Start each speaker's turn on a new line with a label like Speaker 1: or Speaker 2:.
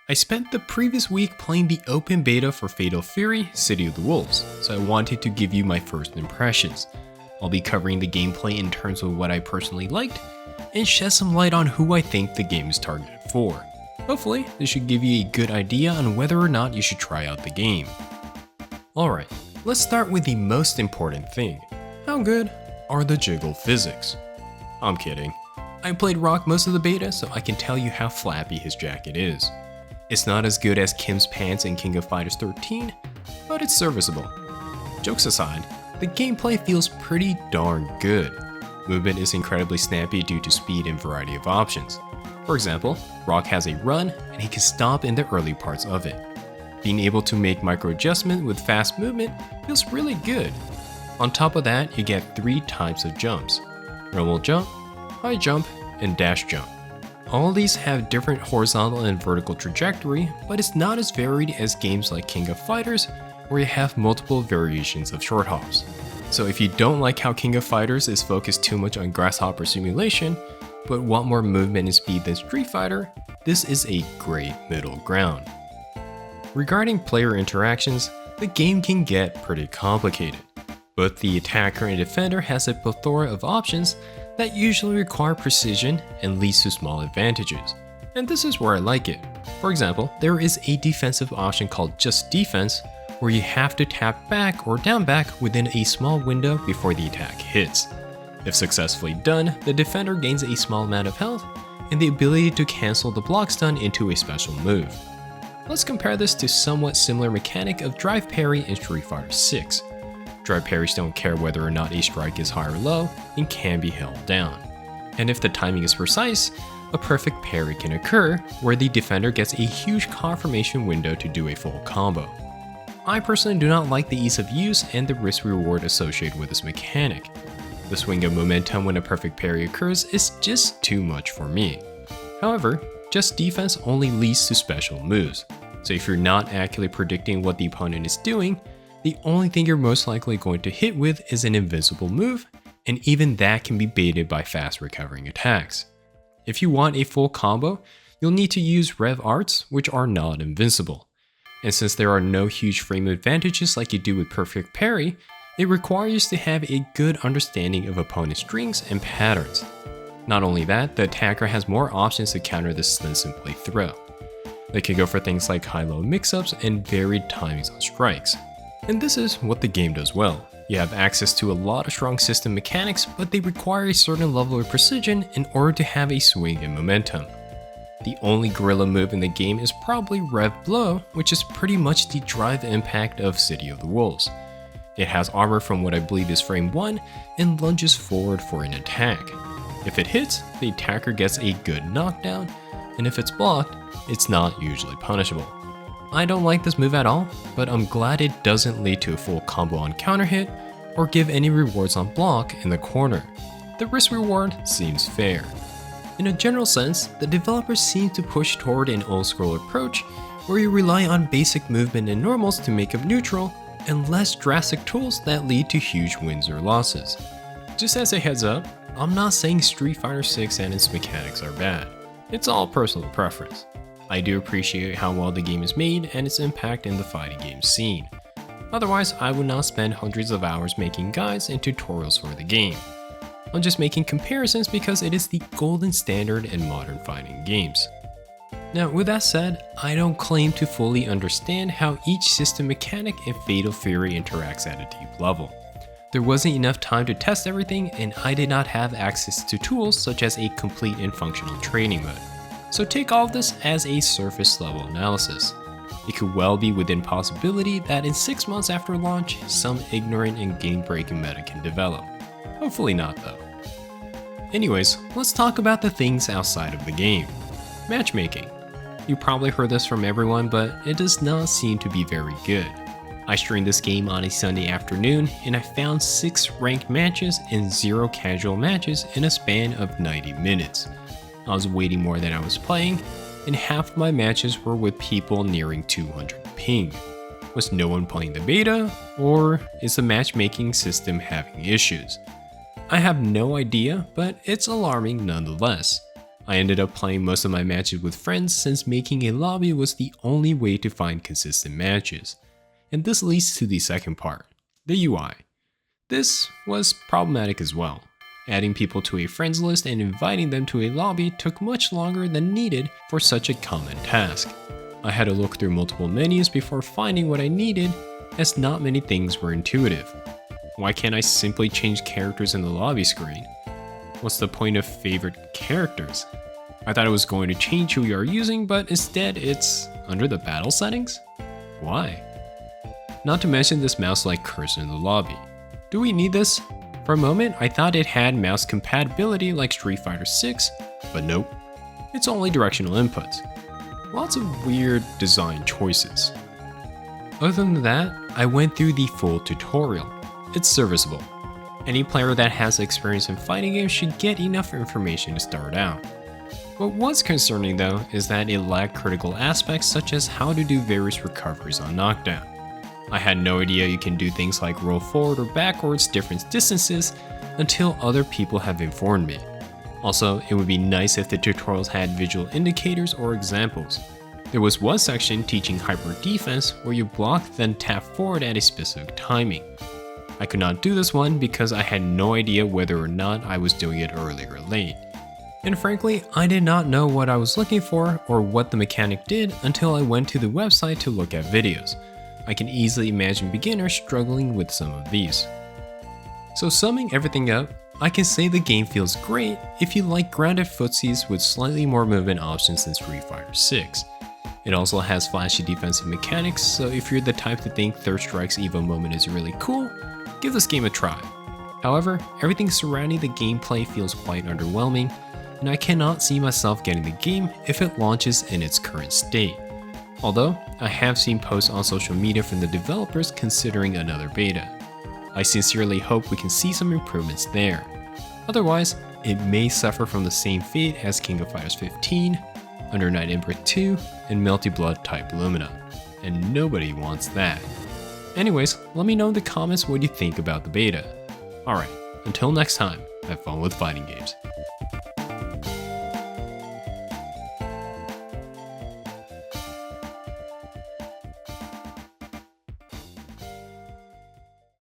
Speaker 1: I spent the previous week playing the open beta for Fatal Fury City of the Wolves, so I wanted to give you my first impressions. I'll be covering the gameplay in terms of what I personally liked, and shed some light on who I think the game is targeted for. Hopefully, this should give you a good idea on whether or not you should try out the game. Alright, let's start with the most important thing. How good are the jiggle physics? I'm kidding. I played Rock most of the beta, so I can tell you how flappy his jacket is. It's not as good as Kim's pants in King of Fighters 13, but it's serviceable. Jokes aside, the gameplay feels pretty darn good. Movement is incredibly snappy due to speed and variety of options. For example, Rock has a run, and he can stop in the early parts of it. Being able to make micro adjustment with fast movement feels really good. On top of that, you get 3 types of jumps: normal jump, high jump, and dash jump. All of these have different horizontal and vertical trajectory, but it's not as varied as games like King of Fighters, where you have multiple variations of short hops. So if you don't like how King of Fighters is focused too much on grasshopper simulation, but want more movement and speed than Street Fighter, this is a great middle ground. Regarding player interactions, the game can get pretty complicated. Both the attacker and defender has a plethora of options that usually require precision and leads to small advantages. And this is where I like it. For example, there is a defensive option called Just Defense, where you have to tap back or down back within a small window before the attack hits. If successfully done, the defender gains a small amount of health and the ability to cancel the block stun into a special move. Let's compare this to somewhat similar mechanic of drive parry in Street Fighter 6. Drive parries don't care whether or not a strike is high or low and can be held down. And if the timing is precise, a perfect parry can occur where the defender gets a huge confirmation window to do a full combo. I personally do not like the ease of use and the risk reward associated with this mechanic. The swing of momentum when a perfect parry occurs is just too much for me. However, Just Defense only leads to special moves, so if you're not accurately predicting what the opponent is doing, the only thing you're most likely going to hit with is an invincible move, and even that can be baited by fast recovering attacks. If you want a full combo, you'll need to use Rev Arts, which are not invincible. And since there are no huge frame advantages like you do with perfect parry, it requires to have a good understanding of opponent's strings and patterns. Not only that, the attacker has more options to counter this than simply throw. They can go for things like high-low mix-ups and varied timings on strikes. And this is what the game does well. You have access to a lot of strong system mechanics, but they require a certain level of precision in order to have a swing and momentum. The only guerrilla move in the game is probably Rev Blow, which is pretty much the drive impact of City of the Wolves. It has armor from what I believe is frame 1 and lunges forward for an attack. If it hits, the attacker gets a good knockdown, and if it's blocked, it's not usually punishable. I don't like this move at all, but I'm glad it doesn't lead to a full combo on counter hit or give any rewards on block in the corner. The risk reward seems fair. In a general sense, the developers seem to push toward an old school approach where you rely on basic movement and normals to make up neutral and less drastic tools that lead to huge wins or losses. Just as a heads up, I'm not saying Street Fighter 6 and its mechanics are bad. It's all personal preference. I do appreciate how well the game is made and its impact in the fighting game scene. Otherwise, I would not spend hundreds of hours making guides and tutorials for the game. I'm just making comparisons because it is the golden standard in modern fighting games. Now, with that said, I don't claim to fully understand how each system mechanic in Fatal Fury interacts at a deep level. There wasn't enough time to test everything, and I did not have access to tools such as a complete and functional training mode. So take all of this as a surface level analysis. It could well be within possibility that in 6 months after launch, some ignorant and game-breaking meta can develop. Hopefully not though. Anyways, let's talk about the things outside of the game. Matchmaking. You probably heard this from everyone, but it does not seem to be very good. I streamed this game on a Sunday afternoon and I found 6 ranked matches and 0 casual matches in a span of 90 minutes. I was waiting more than I was playing, and half of my matches were with people nearing 200 ping. Was no one playing the beta, or is the matchmaking system having issues? I have no idea, but it's alarming nonetheless. I ended up playing most of my matches with friends since making a lobby was the only way to find consistent matches. And this leads to the second part, the UI. This was problematic as well. Adding people to a friends list and inviting them to a lobby took much longer than needed for such a common task. I had to look through multiple menus before finding what I needed, as not many things were intuitive. Why can't I simply change characters in the lobby screen? What's the point of favorite characters? I thought it was going to change who you are using, but instead it's under the battle settings? Why? Not to mention this mouse-like cursor in the lobby. Do we need this? For a moment, I thought it had mouse compatibility like Street Fighter 6, but nope. It's only directional inputs. Lots of weird design choices. Other than that, I went through the full tutorial. It's serviceable. Any player that has experience in fighting games should get enough information to start out. What was concerning though is that it lacked critical aspects such as how to do various recoveries on knockdown. I had no idea you can do things like roll forward or backwards different distances until other people have informed me. Also, it would be nice if the tutorials had visual indicators or examples. There was one section teaching hyper defense where you block then tap forward at a specific timing. I could not do this one because I had no idea whether or not I was doing it early or late. And frankly, I did not know what I was looking for or what the mechanic did until I went to the website to look at videos. I can easily imagine beginners struggling with some of these. So summing everything up, I can say the game feels great if you like grounded footsies with slightly more movement options than Street Fighter 6. It also has flashy defensive mechanics, so if you're the type to think Third Strike's Evo moment is really cool, give this game a try. However, everything surrounding the gameplay feels quite underwhelming, and I cannot see myself getting the game if it launches in its current state. Although, I have seen posts on social media from the developers considering another beta. I sincerely hope we can see some improvements there. Otherwise, it may suffer from the same fate as King of Fighters 15, Under Night Emperor 2, and Melty Blood Type Lumina, and nobody wants that. Anyways, let me know in the comments what you think about the beta. Alright, until next time, have fun with fighting games.